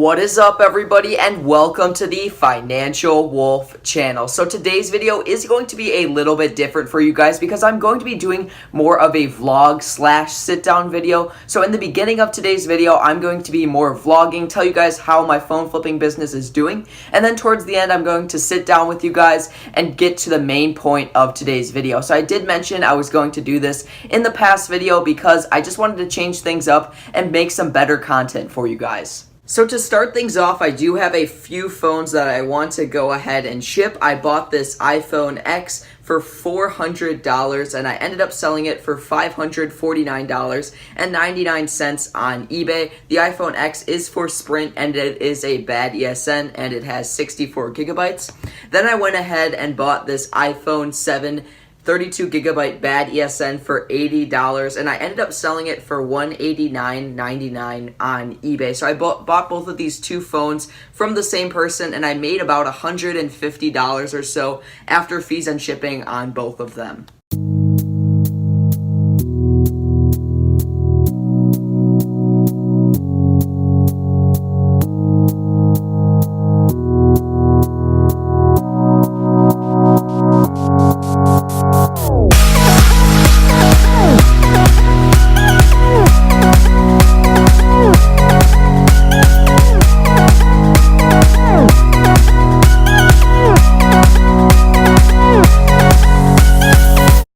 What is up, everybody, and welcome to the Financial Wolf channel. So today's video is going to be a little bit different for you guys because I'm going to be doing more of a vlog slash sit down video. So in the beginning of today's video, I'm going to be more vlogging, tell you guys how my phone flipping business is doing, and then towards the end, I'm going to sit down with you guys and get to the main point of today's video. So I did mention I was going to do this in the past video because I just wanted to change things up and make some better content for you guys. So to start things off, I do have a few phones that I want to go ahead and ship. I bought this iPhone X for $400 and I ended up selling it for $549.99 on eBay. The iPhone X is for Sprint and it is a bad ESN and it has 64 gigabytes. Then I went ahead and bought this iPhone 7 32 gigabyte bad ESN for $80 and I ended up selling it for $189.99 on eBay. So I bought both of these two phones from the same person and I made about $150 or so after fees and shipping on both of them.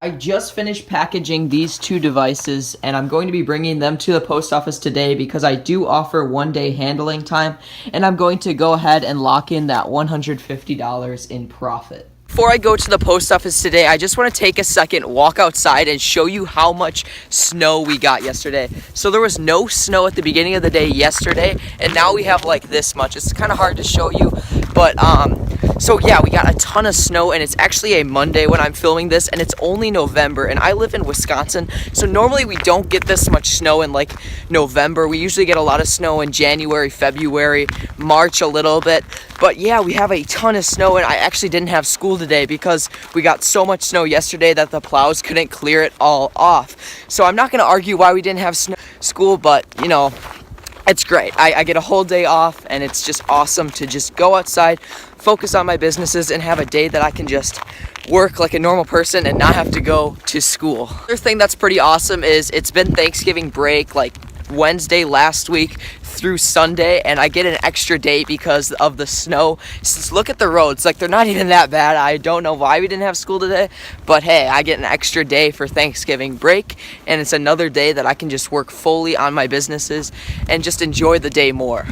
I just finished packaging these two devices and I'm going to be bringing them to the post office today because I do offer one-day handling time and I'm going to go ahead and lock in that $150 in profit. Before I go to the post office today, I just want to take a second, walk outside and show you how much snow we got yesterday. So there was no snow at the beginning of the day yesterday and now we have like this much. It's kind of hard to show you, but so yeah, we got a ton of snow and it's actually a Monday when I'm filming this and it's only November and I live in Wisconsin. So normally we don't get this much snow in like November. We usually get a lot of snow in January, February, March a little bit. But yeah, we have a ton of snow and I actually didn't have school today because we got so much snow yesterday that the plows couldn't clear it all off. So I'm not going to argue why we didn't have school, but you know, it's great. I get a whole day off and it's just awesome to just go outside, focus on my businesses and have a day that I can just work like a normal person and not have to go to school. Another thing that's pretty awesome is it's been Thanksgiving break like Wednesday last week through Sunday and I get an extra day because of the snow. Just look at the roads, like they're not even that bad. I don't know why we didn't have school today, but hey, I get an extra day for Thanksgiving break and it's another day that I can just work fully on my businesses and just enjoy the day more.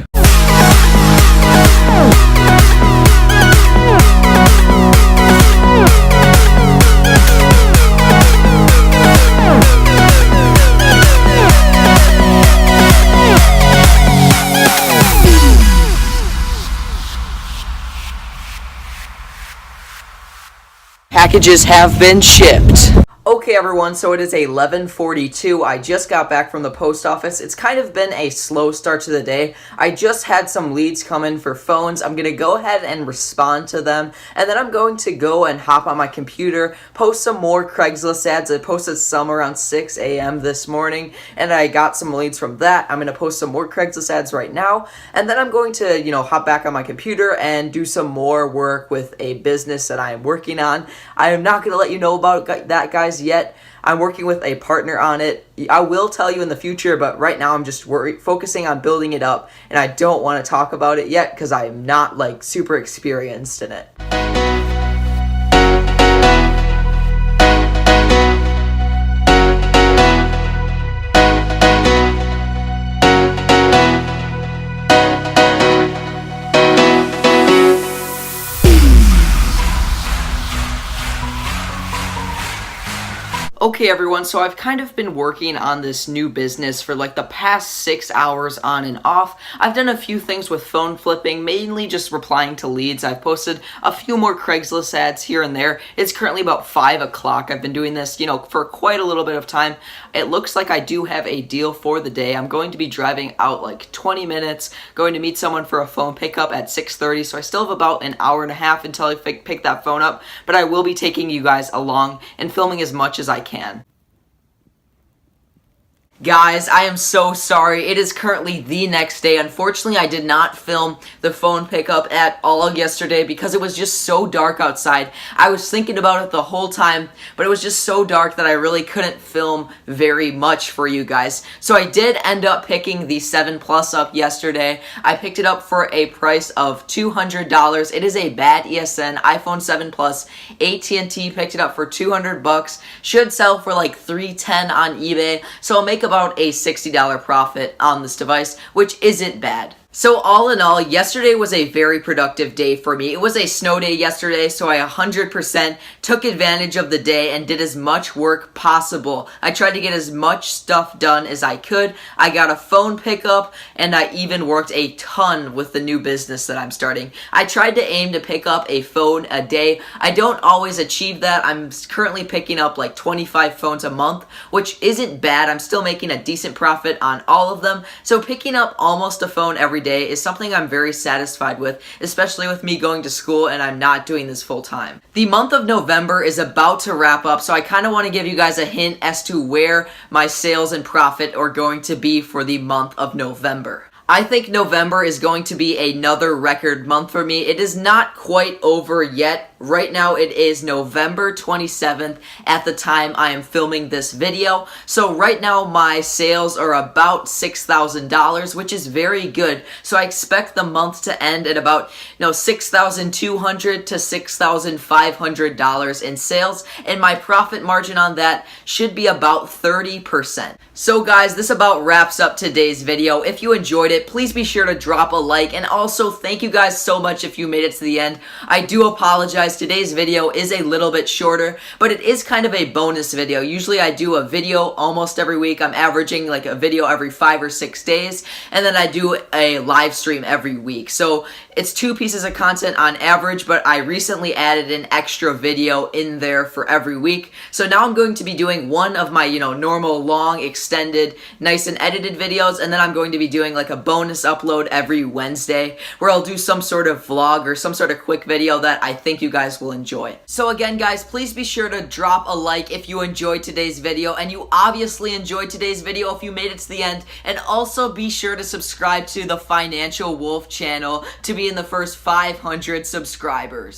Packages have been shipped. Okay everyone, so it is 11:42. I just got back from the post office. It's kind of been a slow start to the day. I just had some leads come in for phones. I'm going to go ahead and respond to them. And then I'm going to go and hop on my computer, post some more Craigslist ads. I posted some around 6 a.m. this morning and I got some leads from that. I'm going to post some more Craigslist ads right now. And then I'm going to, hop back on my computer and do some more work with a business that I am working on. I am not going to let you know about that, guys, yet. I'm working with a partner on it. I will tell you in the future, but right now I'm just focusing on building it up and I don't want to talk about it yet because I am not like super experienced in it. Okay everyone, so I've kind of been working on this new business for like the past 6 hours on and off. I've done a few things with phone flipping, mainly just replying to leads. I've posted a few more Craigslist ads here and there. It's currently about 5 o'clock. I've been doing this, for quite a little bit of time. It looks like I do have a deal for the day. I'm going to be driving out like 20 minutes, going to meet someone for a phone pickup at 6:30, so I still have about an hour and a half until I pick that phone up, but I will be taking you guys along and filming as much as I can. Guys, I am so sorry. It is currently the next day. Unfortunately, I did not film the phone pickup at all yesterday because it was just so dark outside. I was thinking about it the whole time, but it was just so dark that I really couldn't film very much for you guys. So I did end up picking the 7 Plus up yesterday. I picked it up for a price of $200. It is a bad ESN iPhone 7 Plus. AT&T picked it up for $200. Should sell for like $310 on eBay. So I'll make about a $60 profit on this device, which isn't bad. So all in all, yesterday was a very productive day for me. It was a snow day yesterday, so I 100% took advantage of the day and did as much work possible. I tried to get as much stuff done as I could. I got a phone pickup, and I even worked a ton with the new business that I'm starting. I tried to aim to pick up a phone a day. I don't always achieve that. I'm currently picking up like 25 phones a month, which isn't bad. I'm still making a decent profit on all of them. So picking up almost a phone every day is something I'm very satisfied with, especially with me going to school and I'm not doing this full time. The month of November is about to wrap up, so I kind of want to give you guys a hint as to where my sales and profit are going to be for the month of November. I think November is going to be another record month for me. It is not quite over yet. Right now it is November 27th at the time I am filming this video. So right now my sales are about $6,000, which is very good. So I expect the month to end at about $6,200 to $6,500 in sales, and my profit margin on that should be about 30%. So guys, this about wraps up today's video. If you enjoyed it, please be sure to drop a like, and also thank you guys so much if you made it to the end. I do apologize. Today's video is a little bit shorter, but it is kind of a bonus video. Usually I do a video almost every week. I'm averaging like a video every 5 or 6 days, and then I do a live stream every week. So it's 2 pieces of content on average, but I recently added an extra video in there for every week. So now I'm going to be doing one of my, normal, long, extended, nice and edited videos, and then I'm going to be doing like a bonus upload every Wednesday where I'll do some sort of vlog or some sort of quick video that I think you guys will enjoy. So again, guys, please be sure to drop a like if you enjoyed today's video, and you obviously enjoyed today's video if you made it to the end, and also be sure to subscribe to the Financial Wolf channel to be in the first 500 subscribers.